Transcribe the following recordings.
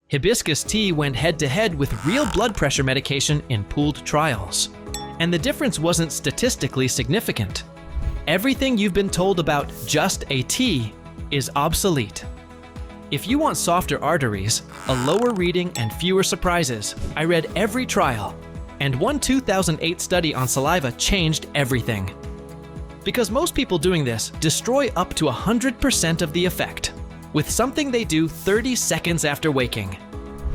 Hibiscus tea went head-to-head with real blood pressure medication in pooled trials. And the difference wasn't statistically significant. Everything you've been told about just a tea is obsolete. If you want softer arteries, a lower reading, and fewer surprises, I read every trial, and one 2008 study on saliva changed everything. Because most people doing this destroy up to 100% of the effect, with something they do 30 seconds after waking.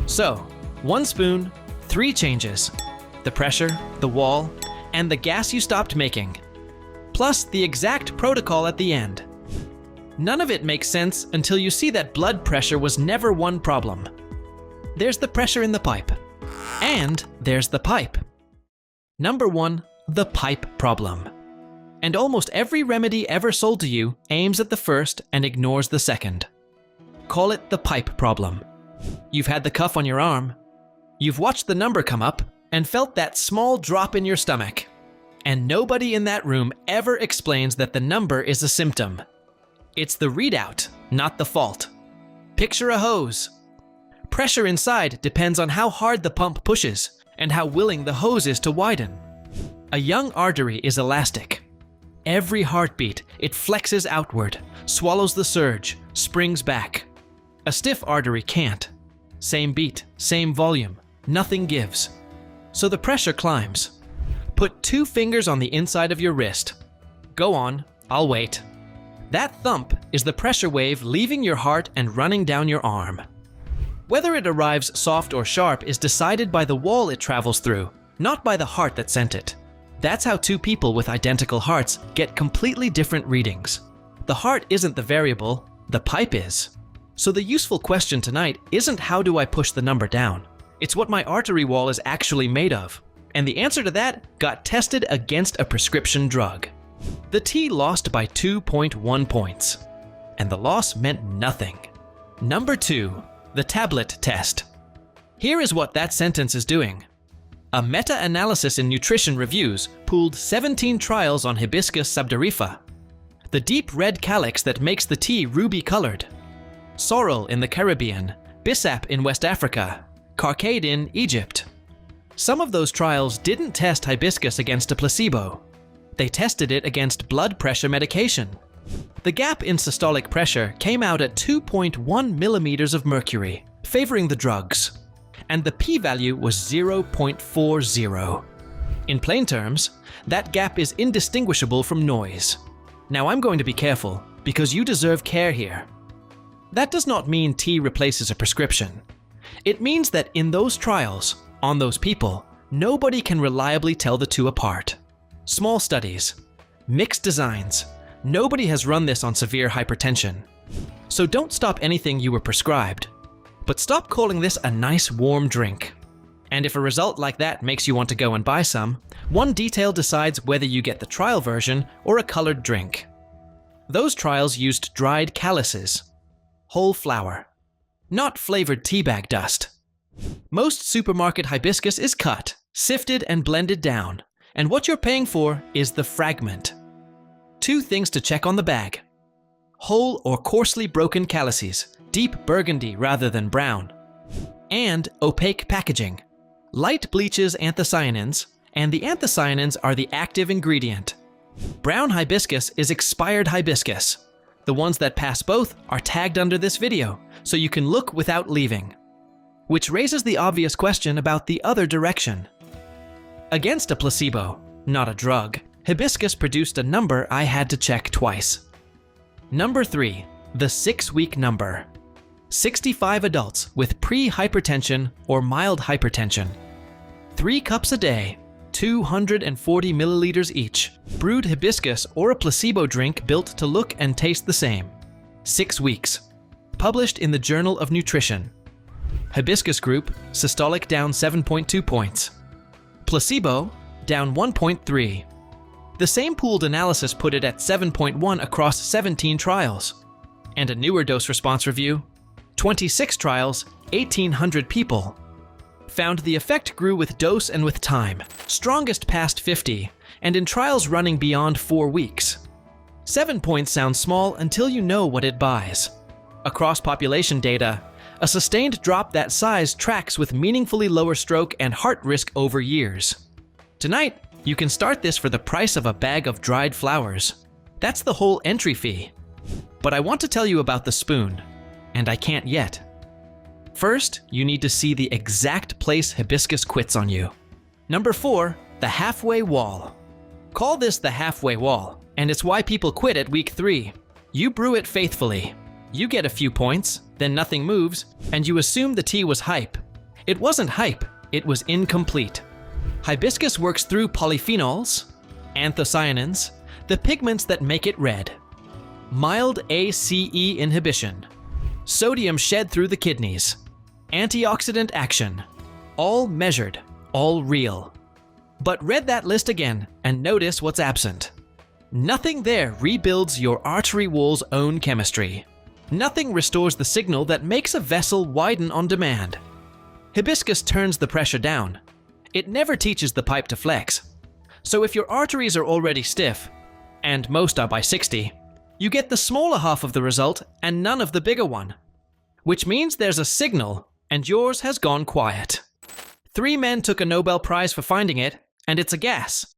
So, 1 spoon, 3 changes: the pressure, the wall, and the gas you stopped making, plus the exact protocol at the end. None of it makes sense until you see that blood pressure was never one problem. There's the pressure in the pipe. And there's the pipe. Number 1, the pipe problem. And almost every remedy ever sold to you aims at the first and ignores the second. Call it the pipe problem. You've had the cuff on your arm. You've watched the number come up and felt that small drop in your stomach. And nobody in that room ever explains that the number is a symptom. It's the readout, not the fault. Picture a hose. Pressure inside depends on how hard the pump pushes and how willing the hose is to widen. A young artery is elastic. Every heartbeat, it flexes outward, swallows the surge, springs back. A stiff artery can't. Same beat, same volume, nothing gives. So the pressure climbs. Put 2 fingers on the inside of your wrist. Go on, I'll wait. That thump is the pressure wave leaving your heart and running down your arm. Whether it arrives soft or sharp is decided by the wall it travels through, not by the heart that sent it. That's how 2 people with identical hearts get completely different readings. The heart isn't the variable, the pipe is. So the useful question tonight isn't how do I push the number down? It's what my artery wall is actually made of. And the answer to that got tested against a prescription drug. The tea lost by 2.1 points. And the loss meant nothing. Number 2, the tablet test. Here is what that sentence is doing. A meta-analysis in nutrition reviews pooled 17 trials on Hibiscus subdurifa, the deep red calyx that makes the tea ruby-colored, sorrel in the Caribbean, bissap in West Africa, carcade in Egypt. Some of those trials didn't test hibiscus against a placebo. They tested it against blood pressure medication. The gap in systolic pressure came out at 2.1 millimeters of mercury, favoring the drugs. And the p-value was 0.40. In plain terms, that gap is indistinguishable from noise. Now I'm going to be careful, because you deserve care here. That does not mean tea replaces a prescription. It means that in those trials, on those people, nobody can reliably tell the two apart. Small studies, mixed designs. Nobody has run this on severe hypertension. So don't stop anything you were prescribed. But stop calling this a nice warm drink. And if a result like that makes you want to go and buy some, one detail decides whether you get the trial version or a colored drink. Those trials used dried calyces, whole flour, not flavored teabag dust. Most supermarket hibiscus is cut, sifted, and blended down, and what you're paying for is the fragment. 2 things to check on the bag. Whole or coarsely broken calyces, deep burgundy rather than brown. And opaque packaging. Light bleaches anthocyanins, and the anthocyanins are the active ingredient. Brown hibiscus is expired hibiscus. The ones that pass both are tagged under this video, so you can look without leaving. Which raises the obvious question about the other direction. Against a placebo, not a drug, hibiscus produced a number I had to check twice. Number 3, the 6-week number. 65 adults with pre-hypertension or mild hypertension. 3 cups a day, 240 milliliters each, brewed hibiscus or a placebo drink built to look and taste the same. 6 weeks. Published in the Journal of Nutrition. Hibiscus group, systolic down 7.2 points. Placebo, down 1.3. The same pooled analysis put it at 7.1 across 17 trials. And a newer dose-response review, 26 trials, 1,800 people. Found the effect grew with dose and with time, strongest past 50, and in trials running beyond 4 weeks. 7 points sounds small until you know what it buys. Across population data, A sustained drop that size tracks with meaningfully lower stroke and heart risk over years. Tonight, you can start this for the price of a bag of dried flowers. That's the whole entry fee. But I want to tell you about the spoon, and I can't yet. First, you need to see the exact place Hibiscus quits on you. Number 4, the halfway wall. Call this the halfway wall, and it's why people quit at week 3. You brew it faithfully. You get a few points, then nothing moves, and you assume the tea was hype. It wasn't hype, it was incomplete. Hibiscus works through polyphenols, anthocyanins, the pigments that make it red. Mild ACE inhibition. Sodium shed through the kidneys. Antioxidant action. All measured, all real. But read that list again and notice what's absent. Nothing there rebuilds your artery wall's own chemistry. Nothing restores the signal that makes a vessel widen on demand. Hibiscus turns the pressure down. It never teaches the pipe to flex. So if your arteries are already stiff, and most are by 60, you get the smaller half of the result and none of the bigger one. Which means there's a signal, and yours has gone quiet. 3 men took a Nobel Prize for finding it, and it's a gas.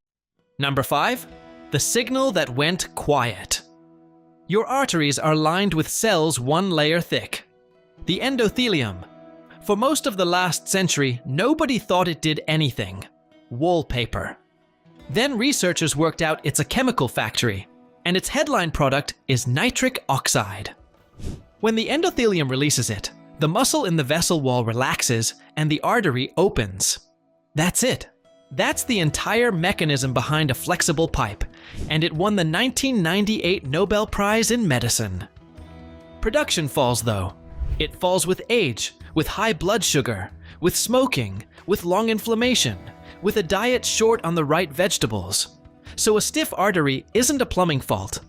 Number 5, the signal that went quiet. Your arteries are lined with cells 1 layer thick. The endothelium. For most of the last century, nobody thought it did anything. Wallpaper. Then researchers worked out it's a chemical factory, and its headline product is nitric oxide. When the endothelium releases it, the muscle in the vessel wall relaxes and the artery opens. That's it. That's the entire mechanism behind a flexible pipe, and it won the 1998 Nobel Prize in Medicine. Production falls though. It falls with age, with high blood sugar, with smoking, with long inflammation, with a diet short on the right vegetables. So a stiff artery isn't a plumbing fault.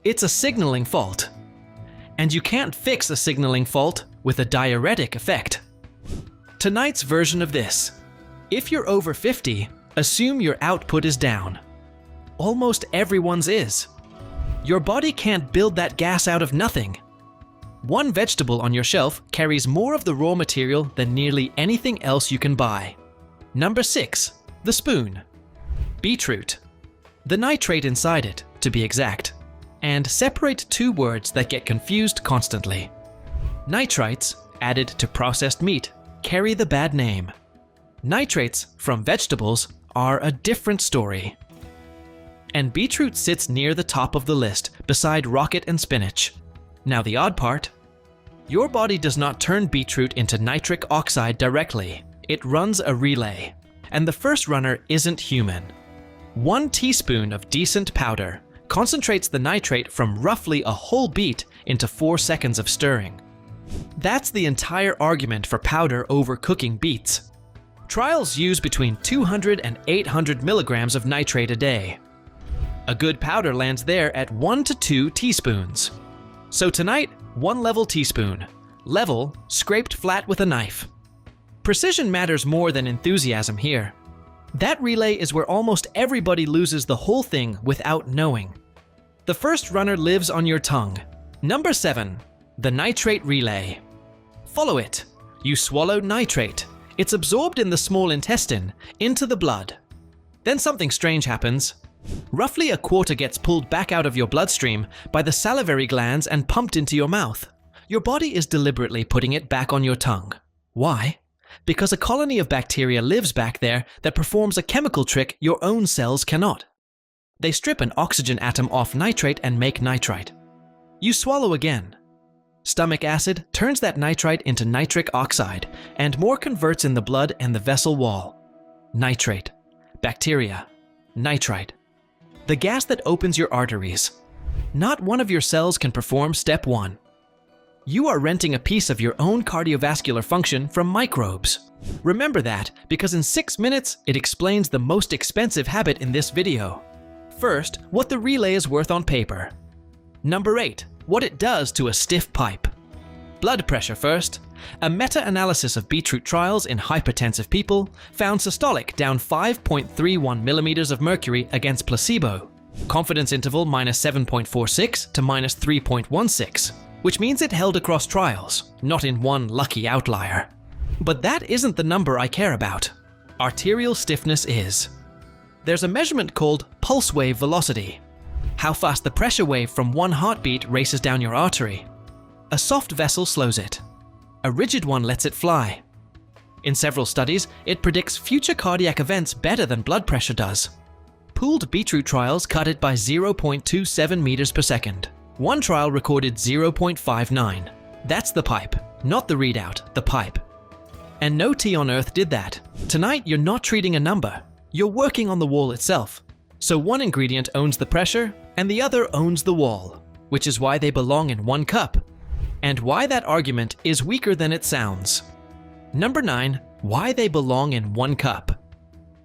It's a signaling fault. And you can't fix a signaling fault with a diuretic effect. Tonight's version of this. If you're over 50, assume your output is down. Almost everyone's is. Your body can't build that gas out of nothing. One vegetable on your shelf carries more of the raw material than nearly anything else you can buy. Number 6, the spoon. Beetroot. The nitrate inside it, to be exact. And separate 2 words that get confused constantly. Nitrites, added to processed meat, carry the bad name. Nitrates from vegetables are a different story. And beetroot sits near the top of the list, beside rocket and spinach. Now the odd part, your body does not turn beetroot into nitric oxide directly. It runs a relay. And the first runner isn't human. 1 teaspoon of decent powder concentrates the nitrate from roughly a whole beet into 4 seconds of stirring. That's the entire argument for powder over cooking beets. Trials use between 200 and 800 milligrams of nitrate a day. A good powder lands there at 1 to 2 teaspoons. So tonight, 1 level teaspoon. Level, scraped flat with a knife. Precision matters more than enthusiasm here. That relay is where almost everybody loses the whole thing without knowing. The first runner lives on your tongue. Number 7, the nitrate relay. Follow it. You swallow nitrate. It's absorbed in the small intestine, into the blood. Then something strange happens. Roughly a quarter gets pulled back out of your bloodstream by the salivary glands and pumped into your mouth. Your body is deliberately putting it back on your tongue. Why? Because a colony of bacteria lives back there that performs a chemical trick your own cells cannot. They strip an oxygen atom off nitrate and make nitrite. You swallow again. Stomach acid turns that nitrite into nitric oxide, and more converts in the blood and the vessel wall. Nitrate, bacteria, nitrite. The gas that opens your arteries. Not one of your cells can perform step 1. You are renting a piece of your own cardiovascular function from microbes. Remember that, because in 6 minutes, it explains the most expensive habit in this video. First, what the relay is worth on paper. Number 8, what it does to a stiff pipe. Blood pressure first. A meta-analysis of beetroot trials in hypertensive people found systolic down 5.31 millimeters of mercury against placebo. Confidence interval -7.46 to -3.16. which means it held across trials, not in one lucky outlier. But that isn't the number I care about. Arterial stiffness is. There's a measurement called pulse wave velocity, how fast the pressure wave from one heartbeat races down your artery. A soft vessel slows it. A rigid one lets it fly. In several studies, it predicts future cardiac events better than blood pressure does. Pooled beetroot trials cut it by 0.27 meters per second. One trial recorded 0.59. That's the pipe, not the readout, the pipe. And no tea on earth did that. Tonight, you're not treating a number. You're working on the wall itself. So one ingredient owns the pressure, and the other owns the wall, which is why they belong in one cup, and why that argument is weaker than it sounds. Number 9, why they belong in one cup.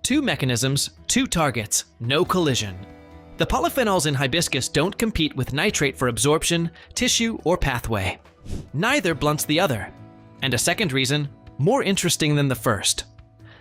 2 mechanisms, 2 targets, no collision. The polyphenols in hibiscus don't compete with nitrate for absorption, tissue, or pathway. Neither blunts the other. And a second reason, more interesting than the first.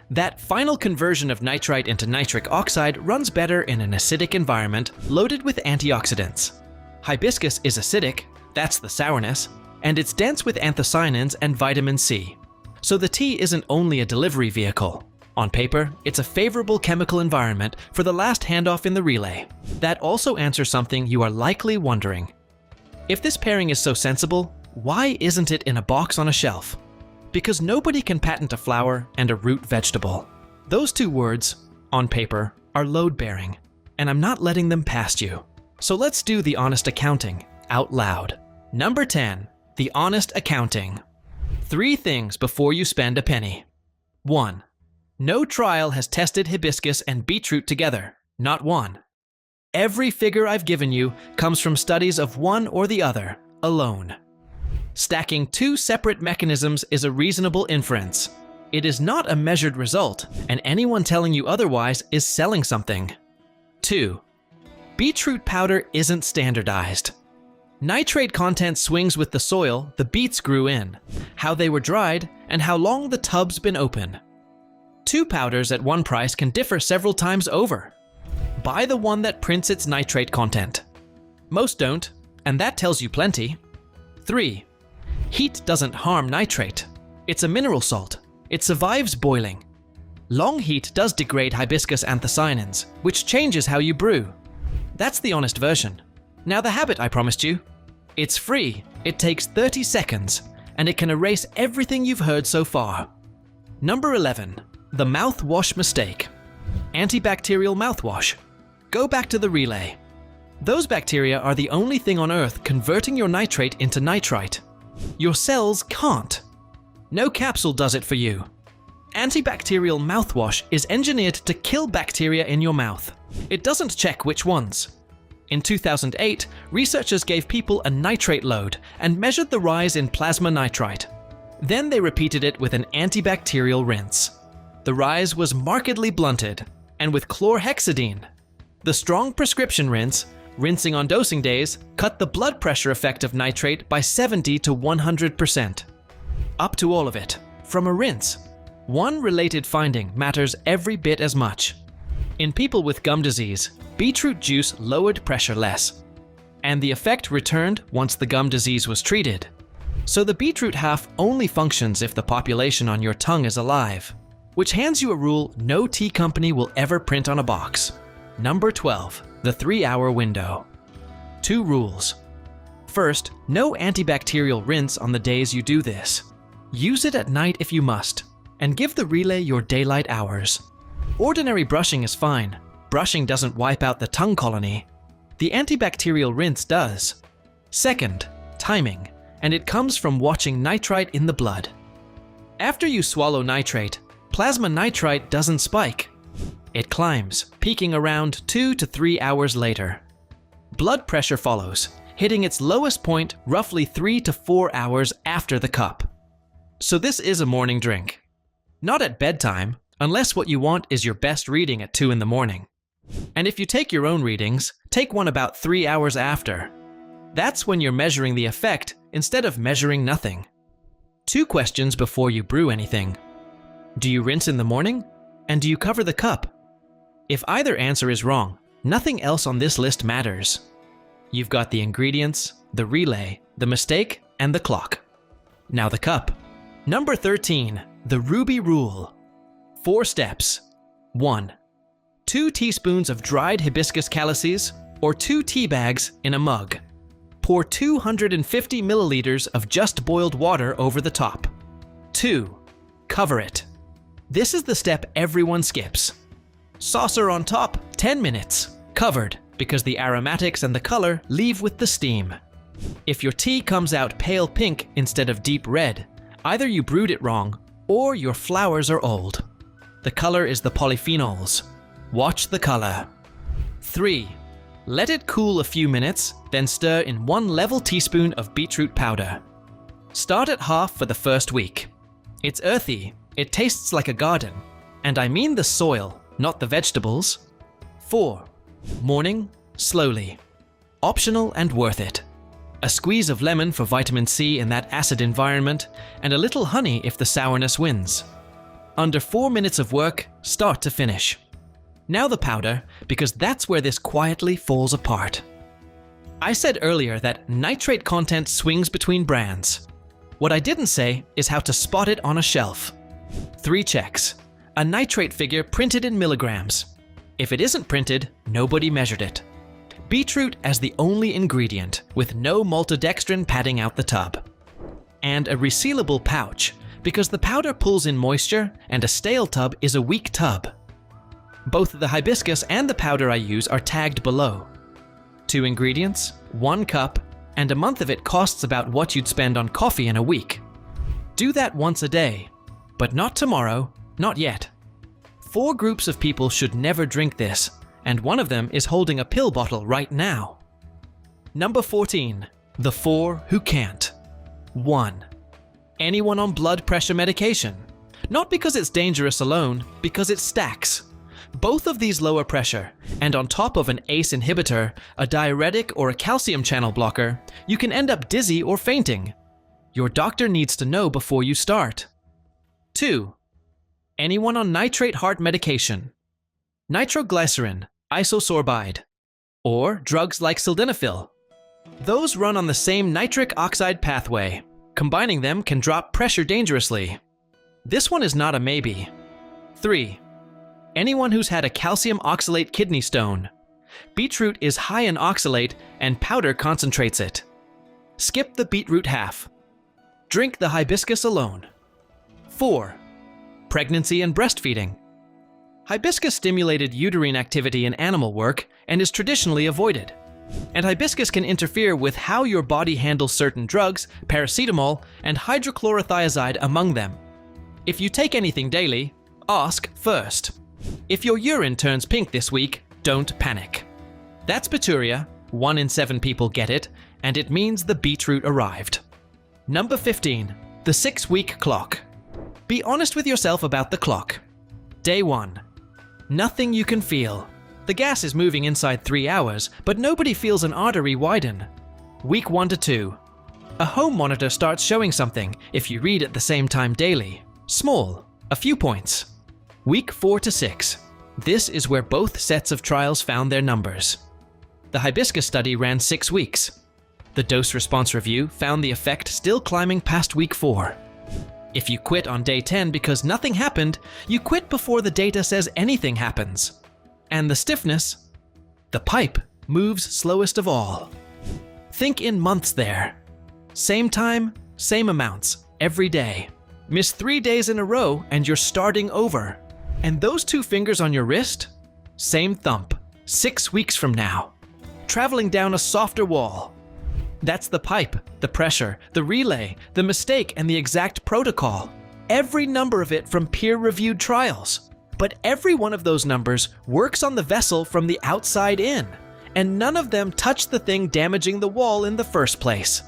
That final conversion of nitrite into nitric oxide runs better in an acidic environment loaded with antioxidants. Hibiscus is acidic, that's the sourness, and it's dense with anthocyanins and vitamin C. So the tea isn't only a delivery vehicle. On paper, it's a favorable chemical environment for the last handoff in the relay. That also answers something you are likely wondering. If this pairing is so sensible, why isn't it in a box on a shelf? Because nobody can patent a flower and a root vegetable. Those 2 words, on paper, are load-bearing, and I'm not letting them past you. So let's do the honest accounting out loud. Number 10, the honest accounting. 3 things before you spend a penny. 1. No trial has tested hibiscus and beetroot together, not one. Every figure I've given you comes from studies of one or the other, alone. Stacking 2 separate mechanisms is a reasonable inference. It is not a measured result, and anyone telling you otherwise is selling something. 2. Beetroot powder isn't standardized. Nitrate content swings with the soil the beets grew in, how they were dried, and how long the tub's been open. 2 powders at one price can differ several times over. Buy the one that prints its nitrate content. Most don't, and that tells you plenty. 3. Heat doesn't harm nitrate. It's a mineral salt. It survives boiling. Long heat does degrade hibiscus anthocyanins, which changes how you brew. That's the honest version. Now the habit I promised you. It's free, it takes 30 seconds, and it can erase everything you've heard so far. Number 11, the mouthwash mistake. Antibacterial mouthwash. Go back to the relay. Those bacteria are the only thing on Earth converting your nitrate into nitrite. Your cells can't. No capsule does it for you. Antibacterial mouthwash is engineered to kill bacteria in your mouth. It doesn't check which ones. In 2008, researchers gave people a nitrate load and measured the rise in plasma nitrite. Then they repeated it with an antibacterial rinse. The rise was markedly blunted, and with chlorhexidine. The strong prescription rinse, rinsing on dosing days, cut the blood pressure effect of nitrate by 70 to 100%. Up to all of it, from a rinse. One related finding matters every bit as much. In people with gum disease, beetroot juice lowered pressure less, and the effect returned once the gum disease was treated. So the beetroot half only functions if the population on your tongue is alive, which hands you a rule no tea company will ever print on a box. Number 12, the 3-hour window. 2 rules. First, no antibacterial rinse on the days you do this. Use it at night if you must, and give the relay your daylight hours. Ordinary brushing is fine. Brushing doesn't wipe out the tongue colony. The antibacterial rinse does. Second, timing, and it comes from watching nitrite in the blood. After you swallow nitrate, plasma nitrite doesn't spike. It climbs, peaking around 2 to 3 hours later. Blood pressure follows, hitting its lowest point roughly 3 to 4 hours after the cup. So this is a morning drink. Not at bedtime, unless what you want is your best reading at 2 in the morning. And if you take your own readings, take one about 3 hours after. That's when you're measuring the effect instead of measuring nothing. 2 questions before you brew anything. Do you rinse in the morning? And do you cover the cup? If either answer is wrong, nothing else on this list matters. You've got the ingredients, the relay, the mistake, and the clock. Now the cup. Number 13, the Ruby Rule. 4 steps. 1. 2 teaspoons of dried hibiscus calices, or 2 tea bags in a mug. Pour 250 milliliters of just boiled water over the top. 2. Cover it. This is the step everyone skips. Saucer on top, 10 minutes. Covered, because the aromatics and the color leave with the steam. If your tea comes out pale pink instead of deep red, either you brewed it wrong, or your flowers are old. The color is the polyphenols. Watch the color. 3. Let it cool a few minutes, then stir in 1 level teaspoon of beetroot powder. Start at half for the first week. It's earthy, it tastes like a garden, and I mean the soil, not the vegetables. 4. Morning, slowly. Optional and worth it. A squeeze of lemon for vitamin C in that acid environment, and a little honey if the sourness wins. Under 4 minutes of work, start to finish. Now the powder, because that's where this quietly falls apart. I said earlier that nitrate content swings between brands. What I didn't say is how to spot it on a shelf. 3 checks. A nitrate figure printed in milligrams. If it isn't printed, nobody measured it. Beetroot as the only ingredient, with no maltodextrin padding out the tub. And a resealable pouch, because the powder pulls in moisture and a stale tub is a weak tub. Both the hibiscus and the powder I use are tagged below. 2 ingredients, 1 cup, and a month of it costs about what you'd spend on coffee in a week. Do that once a day, but not tomorrow, not yet. 4 groups of people should never drink this, and one of them is holding a pill bottle right now. Number 14, the 4 who can't. 1. Anyone on blood pressure medication. Not because it's dangerous alone, because it stacks. Both of these lower pressure, and on top of an ACE inhibitor, a diuretic, or a calcium channel blocker, you can end up dizzy or fainting. Your doctor needs to know before you start. 2. Anyone on nitrate heart medication. Nitroglycerin, isosorbide, or drugs like sildenafil. Those run on the same nitric oxide pathway. Combining them can drop pressure dangerously. This one is not a maybe. 3. Anyone who's had a calcium oxalate kidney stone. Beetroot is high in oxalate and powder concentrates it. Skip the beetroot half. Drink the hibiscus alone. 4. Pregnancy and breastfeeding. Hibiscus stimulated uterine activity in animal work and is traditionally avoided. And hibiscus can interfere with how your body handles certain drugs, paracetamol, and hydrochlorothiazide among them. If you take anything daily, ask first. If your urine turns pink this week, don't panic. That's bacteria, 1 in 7 people get it, and it means the beetroot arrived. Number 15, the 6-week clock. Be honest with yourself about the clock. Day 1. Nothing you can feel. The gas is moving inside 3 hours, but nobody feels an artery widen. Week 1 to 2. A home monitor starts showing something if you read at the same time daily. Small, a few points. Week 4 to 6. This is where both sets of trials found their numbers. The hibiscus study ran 6 weeks. The dose-response review found the effect still climbing past week 4. If you quit on day 10 because nothing happened, you quit before the data says anything happens. And the stiffness? The pipe moves slowest of all. Think in months there. Same time, same amounts, every day. Miss 3 days in a row and you're starting over. And those 2 fingers on your wrist? Same thump, 6 weeks from now. Traveling down a softer wall. That's the pipe, the pressure, the relay, the mistake, and the exact protocol. Every number of it from peer-reviewed trials. But every one of those numbers works on the vessel from the outside in, and none of them touch the thing damaging the wall in the first place.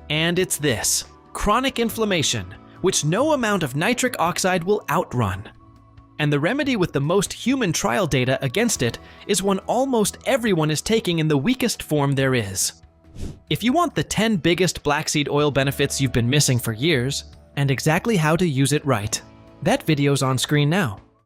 And it's this, chronic inflammation, which no amount of nitric oxide will outrun. And the remedy with the most human trial data against it is one almost everyone is taking in the weakest form there is. If you want the 10 biggest black seed oil benefits you've been missing for years, and exactly how to use it right, that video's on screen now.